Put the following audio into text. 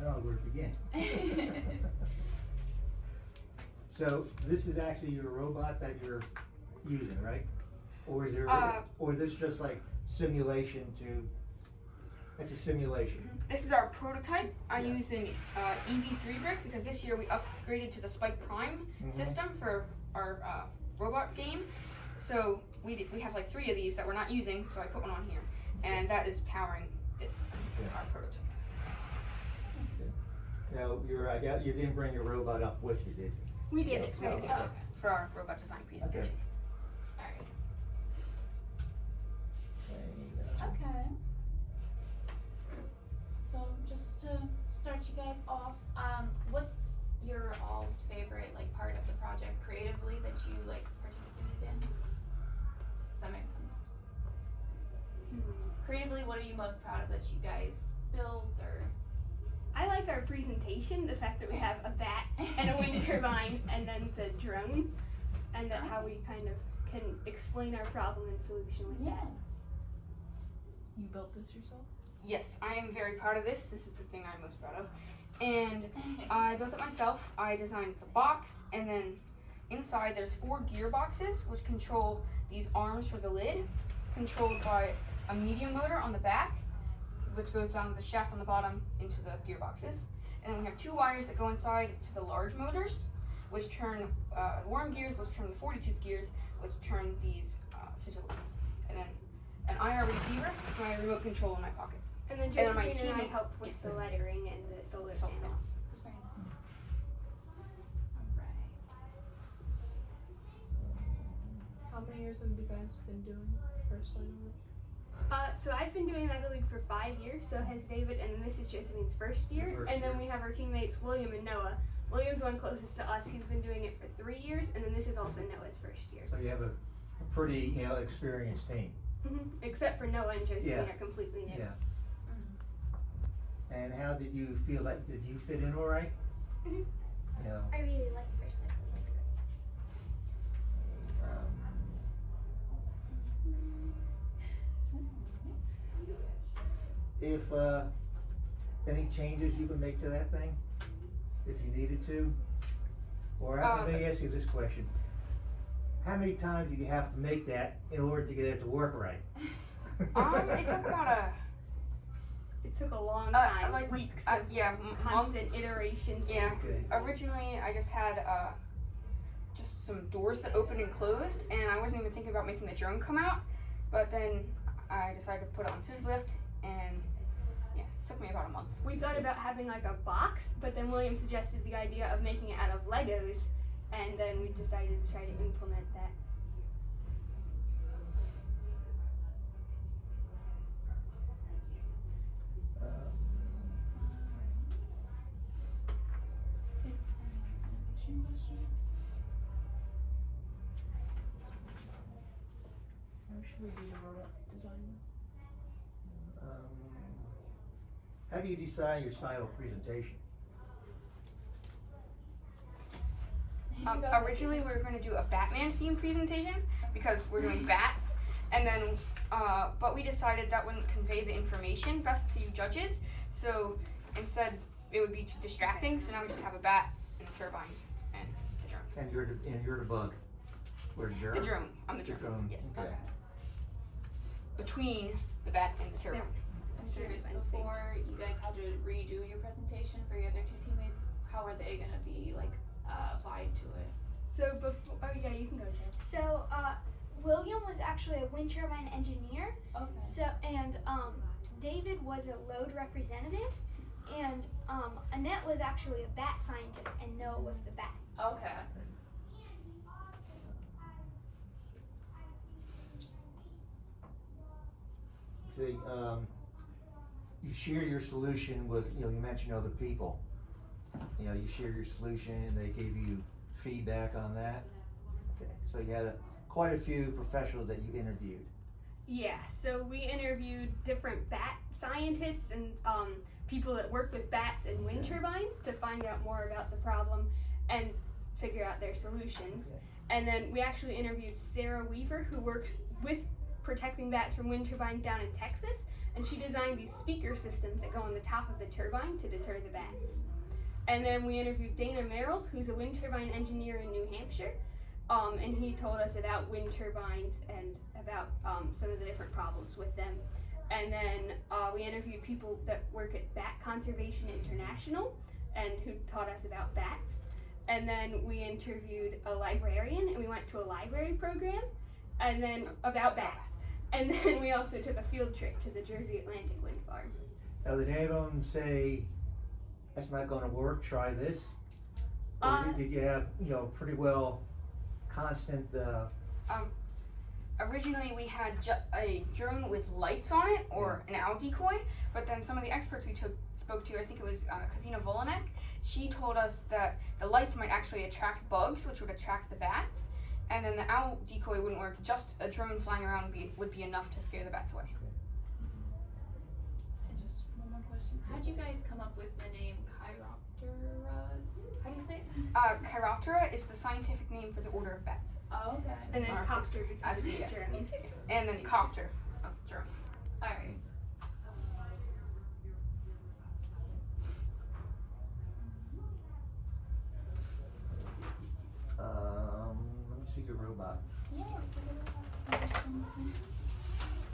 I don't know where to begin. So this is actually your robot that you're using, right? Or is there, or is this just like simulation to, it's a simulation? This is our prototype. I'm using EV3 brick because this year we upgraded to the Spike Prime system for our robot game. So we have like 3 of these that we're not using, so I put one on here. And that is powering this, our prototype. Now, you didn't bring your robot up with you, did you? We did. Yes, we did. For our robot design presentation. Alright. Okay. So just to start you guys off, what's your all's favorite like part of the project creatively that you like participated in? Does that make sense? Creatively, what are you most proud of that you guys built or? I like our presentation, the fact that we have a bat and a wind turbine and then the drone, and that how we kind of can explain our problem and solution with that. You built this yourself? Yes, I am very proud of this. This is the thing I'm most proud of. And I built it myself. I designed the box, and then inside there's 4 gearboxes which control these arms for the lid, controlled by a medium motor on the back, which goes down the shaft on the bottom into the gearboxes. And then we have 2 wires that go inside to the large motors, which turn worm gears, which turn the 40-tooth gears, which turn these sigil wheels. And then an IR receiver, my remote control in my pocket. And then And then my Josephine and I teammates- help with the lettering and the solar panels. That's very nice. Alright. How many years have you guys been doing First Light League? So I've been doing LEGO League for 5 years, so has David, and then this is Josephine's first year. And then we have our teammates William and Noah. William's the one closest to us. He's been doing it for 3 years, and then this is also Noah's first year. So you have a pretty, experienced team. Except for Noah and Josephine Yeah. are completely new. Yeah. And how did you feel like, did you fit in all right? Mhm. You know, I really like First Light if, any changes you can make to that thing, if you needed to? Or let me ask you this question. How many times do you have to make that in order to get it to work right? It took about It took a long time, like weeks a of months. constant iterations. Yeah. Okay. Originally, I just had just some doors that opened and closed, and I wasn't even thinking about making the drone come out. But then I decided to put it on scissor lift, and yeah, it took me about a month. We thought about having like a box, but then William suggested the idea of making it out of Legos, and then we decided to try to implement that. Is any questions? How should we do the robot design? How do you decide your style of presentation? Originally, we were going to do a Batman themed presentation because we're doing bats, and then, but we decided that wouldn't convey the information best to you judges. So instead, it would be too distracting. So now we just have a bat and a turbine and the drone. And you're the bug? Or drone? The drone. I'm the The drone. drone, Yes. okay. Between the bat and the turbine. I'm curious, before you guys had to redo your presentation for your other 2 teammates, how are they gonna be like applied to it? So before, oh yeah, you can go, Joe. So, William was actually a wind turbine engineer. Okay. So, and David was a load representative, and Annette was actually a bat scientist, and Noah was the bat. Okay. See, you shared your solution with, you mentioned other people. You shared your solution and they gave you feedback on that. Okay, so you had quite a few professionals that you interviewed. Yeah, so we interviewed different bat scientists and people that work with bats and wind turbines to find out more about the problem and figure out their solutions. Okay. And then we actually interviewed Sarah Weaver, who works with protecting bats from wind turbines down in Texas, and she designed these speaker systems that go on the top of the turbine to deter the bats. And then we interviewed Dana Merrill, who's a wind turbine engineer in New Hampshire, and he told us about wind turbines and about some of the different problems with them. And then we interviewed people that work at Bat Conservation International and who taught us about bats. And then we interviewed a librarian, and we went to a library program, and then about bats. And then we also took a field trip to the Jersey Atlantic Wind Farm. Now, did any of them say, that's not gonna work, try this? Or did you have, pretty well constant, Originally, we had a drone with lights on it, or an owl decoy, but then some of the experts we spoke to, I think it was Kavina Volanek, she told us that the lights might actually attract bugs, which would attract the bats, and then the owl decoy wouldn't work. Just a drone flying around would be enough to scare the bats away. And just one more question. How'd you guys come up with the name Chiroptera? How do you say it? Chiroptera is the scientific name for the order of bats. Oh, okay. And then copter because As it's the- German. And then copter of German. Alright. let me see your robot. Yeah, we're still gonna have some.